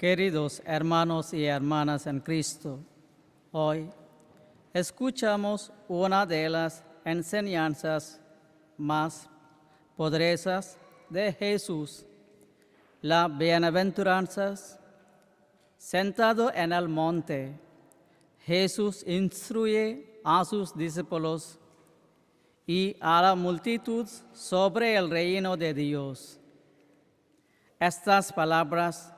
Queridos hermanos y hermanas en Cristo, hoy escuchamos una de las enseñanzas más poderosas de Jesús, las bienaventuranzas. Sentado en el monte, Jesús instruye a sus discípulos y a la multitud sobre el reino de Dios. Estas palabras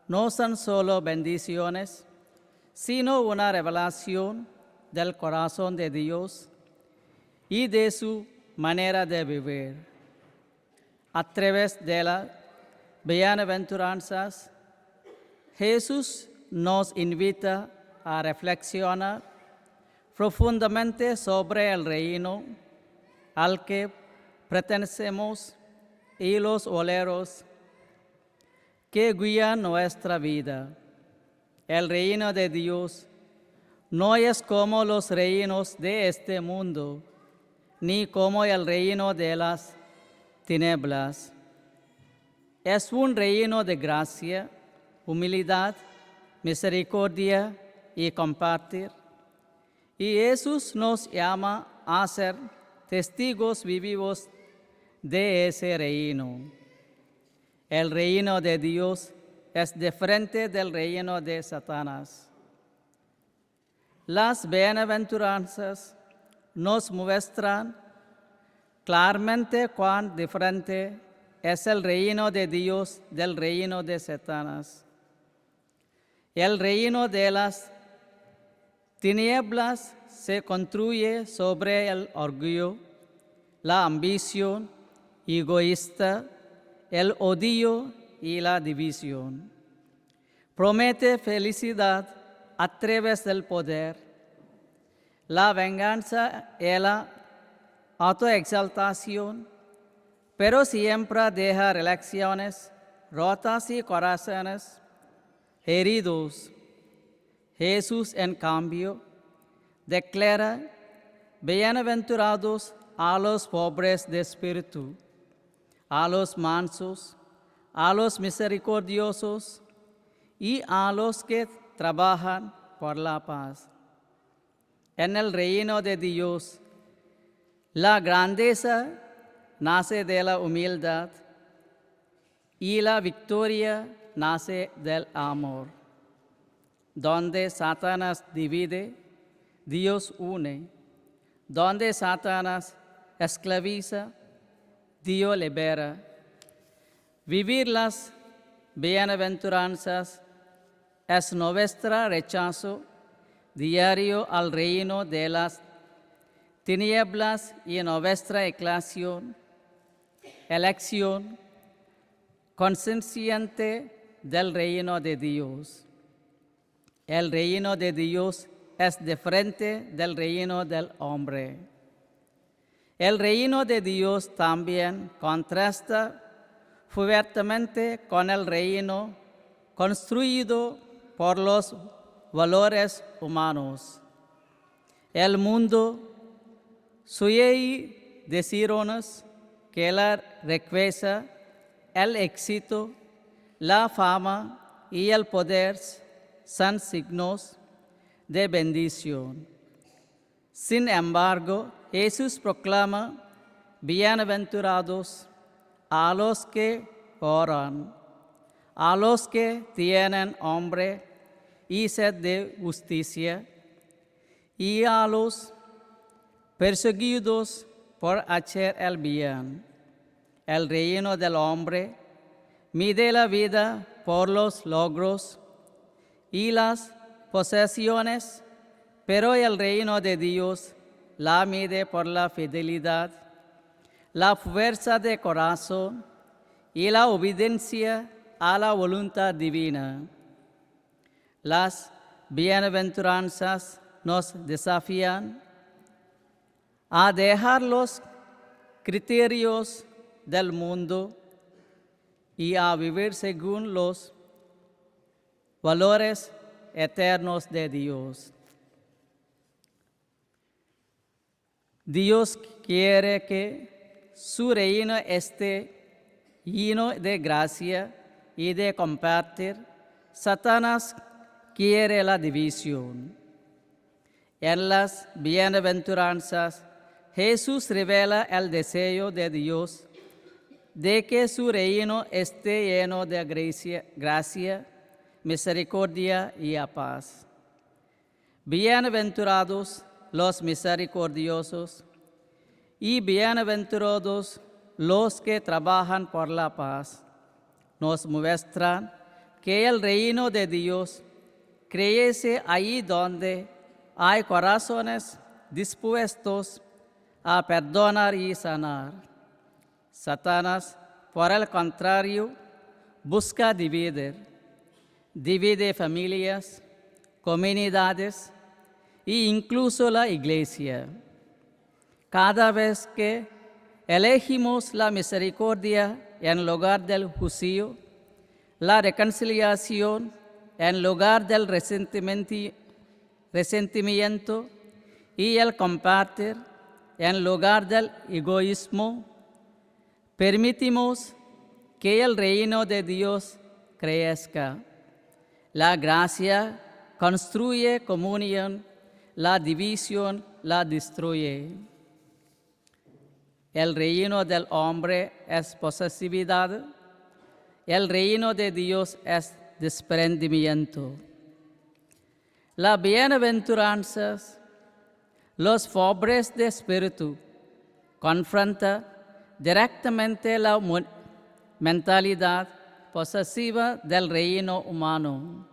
no son solo bendiciones, sino una revelación del corazón de Dios y de su manera de vivir. A través de las bienaventuranzas, Jesús nos invita a reflexionar profundamente sobre el reino al que pertenecemos y los valores que guían nuestra vida. El reino de Dios no es como los reinos de este mundo, ni como el reino de las tinieblas. Es un reino de gracia, humildad, misericordia y compartir. Y Jesús nos llama a ser testigos vivos de ese reino. El reino de Dios es diferente del reino de Satanás. Las bienaventuranzas nos muestran claramente cuán diferente es el reino de Dios del reino de Satanás. El reino de las tinieblas se construye sobre el orgullo, la ambición egoísta, el odio y la división. Promete felicidad a través del poder, la venganza y la autoexaltación, pero siempre deja relaciones rotas y corazones heridos. Jesús, en cambio, declara: bienaventurados a los pobres de espíritu, a los mansos, a los misericordiosos y a los que trabajan por la paz. En el reino de Dios, la grandeza nace de la humildad y la victoria nace del amor. Donde Satanás divide, Dios une. Donde Satanás esclaviza, Dios libera. Vivir las bienaventuranzas es nuestro rechazo diario al reino de las tinieblas y nuestra elección consciente del reino de Dios. El reino de Dios es diferente del reino del hombre. El reino de Dios también contrasta fuertemente con el reino construido por los valores humanos. El mundo suele decirnos que la riqueza, el éxito, la fama y el poder son signos de bendición. Sin embargo, Jesús proclama: bienaventurados a los que oran, a los que tienen hambre y sed de justicia, y a los perseguidos por hacer el bien. El reino del hombre mide la vida por los logros y las posesiones, pero el reino de Dios la mide por la fidelidad, la fuerza de corazón y la obediencia a la voluntad divina. Las bienaventuranzas nos desafían a dejar los criterios del mundo y a vivir según los valores eternos de Dios. Dios quiere que su reino esté lleno de gracia y de compartir Satanás quiere la división. En las bienaventuranzas, Jesús revela el deseo de Dios de que su reino esté lleno de gracia, misericordia y paz. Bienaventurados los misericordiosos y bienaventurados los que trabajan por la paz. Nos muestran que el reino de Dios crece ahí donde hay corazones dispuestos a perdonar y sanar. Satanás, por el contrario, busca dividir. Divide familias, comunidades e incluso la iglesia. Cada vez que elegimos la misericordia en lugar del juicio, la reconciliación en lugar del resentimiento y el compartir en lugar del egoísmo, permitimos que el reino de Dios crezca. La gracia construye comunión, la división la destruye. El reino del hombre es posesividad, el reino de Dios es desprendimiento. Las bienaventuranzas, los pobres de espíritu, confronta directamente la mentalidad posesiva del reino humano.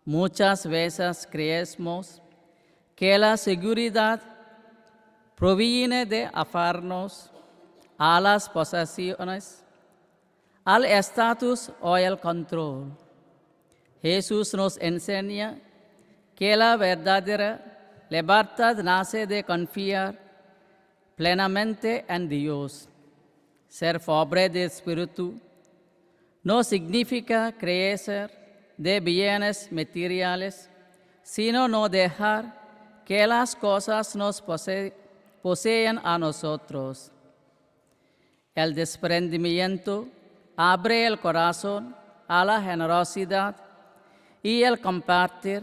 Muchas veces creemos que la seguridad proviene de aferrarnos a las posesiones, al estatus o al control. Jesús nos enseña que la verdadera libertad nace de confiar plenamente en Dios. Ser pobre de espíritu no significa crecer de bienes materiales, sino no dejar que las cosas nos posean a nosotros. El desprendimiento abre el corazón a la generosidad y el compartir,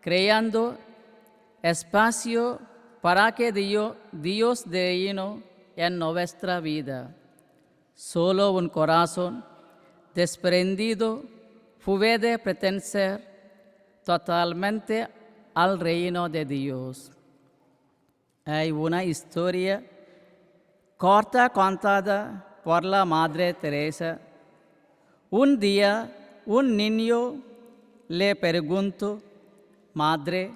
creando espacio para que Dios reine en nuestra vida. Solo un corazón desprendido puede pertenecer totalmente al reino de Dios. Hay una historia corta contada por la Madre Teresa. Un día, un niño le preguntó: Madre,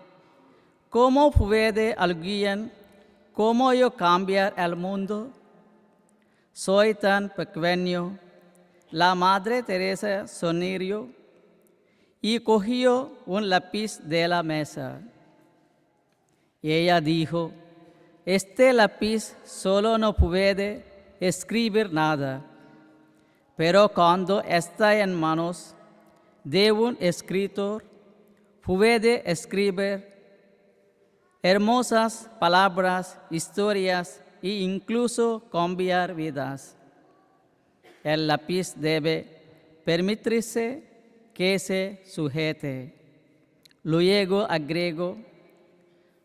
¿cómo puede alguien como yo cambiar el mundo? Soy tan pequeño. La Madre Teresa sonrió y cogió un lápiz de la mesa. Ella dijo: este lápiz solo no puede escribir nada, pero cuando está en manos de un escritor, puede escribir hermosas palabras, historias e incluso cambiar vidas. El lápiz debe permitirse que se sujete. Luego agregó: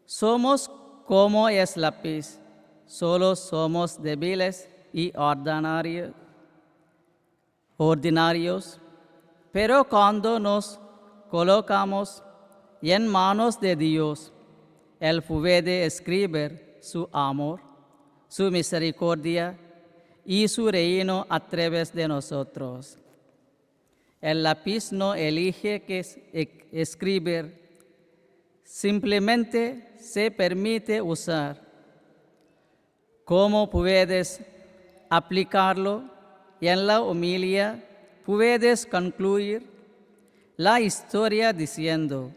somos como es lápiz, solo somos débiles y ordinarios, pero cuando nos colocamos en manos de Dios, Él puede escribir su amor, su misericordia y su reino a través de nosotros. El lápiz no elige qué escribir, simplemente se permite usar. ¿Cómo puedes aplicarlo? En la homilia puedes concluir la historia diciendo: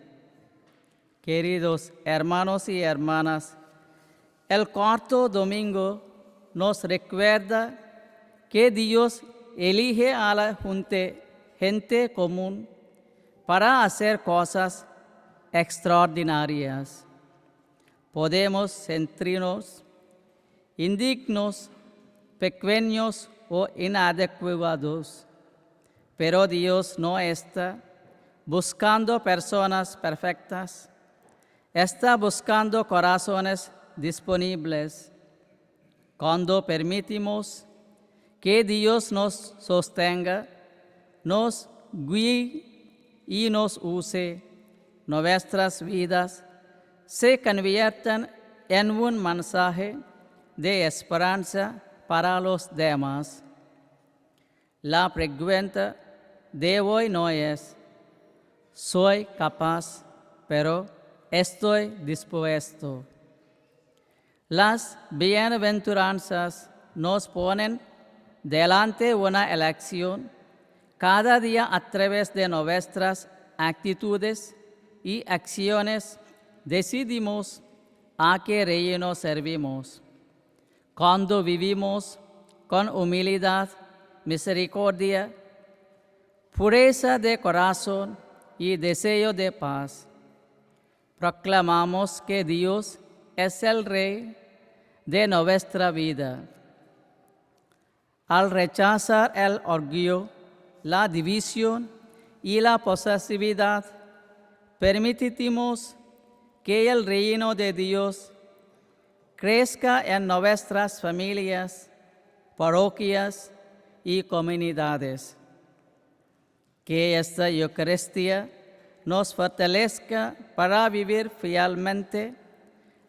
queridos hermanos y hermanas, el cuarto domingo nos recuerda que Dios elige a la gente común para hacer cosas extraordinarias. Podemos sentirnos indignos, pequeños o inadecuados, pero Dios no está buscando personas perfectas, está buscando corazones disponibles. Cuando permitimos que Dios nos sostenga, nos guíe y nos use, nuestras vidas se convierten en un mensaje de esperanza para los demás. La pregunta de hoy no es, ¿soy capaz, pero estoy dispuesto? Las bienaventuranzas nos ponen delante una elección cada día a través de nuestras actitudes y acciones. Decidimos a qué reino servimos. Cuando vivimos con humildad, misericordia, pureza de corazón y deseo de paz, proclamamos que Dios es el Rey de nuestra vida. Al rechazar el orgullo, la división y la posesividad, permitimos que el reino de Dios crezca en nuestras familias, parroquias y comunidades. Que esta Eucaristía nos fortalezca para vivir fielmente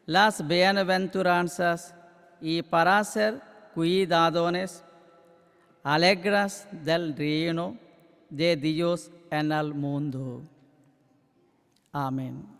las bienaventuranzas y para ser cuidadones, alegres del reino de Dios en el mundo. Amén.